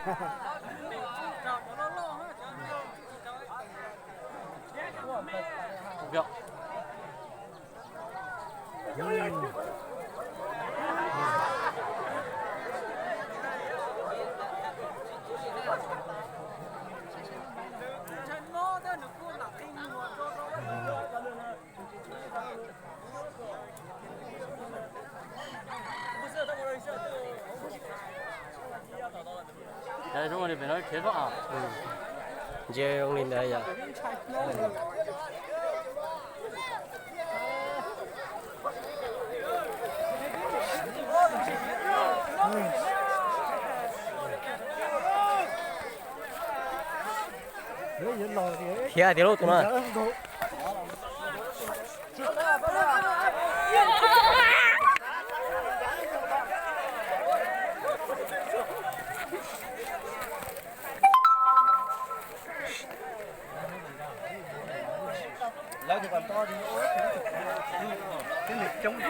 股票。자,中国这边的开放啊。이제 형님 나야. Dạ thì lúc tụi nó. Lấy thì còn to đi cái lực chống thọ.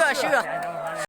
아, 쉬어.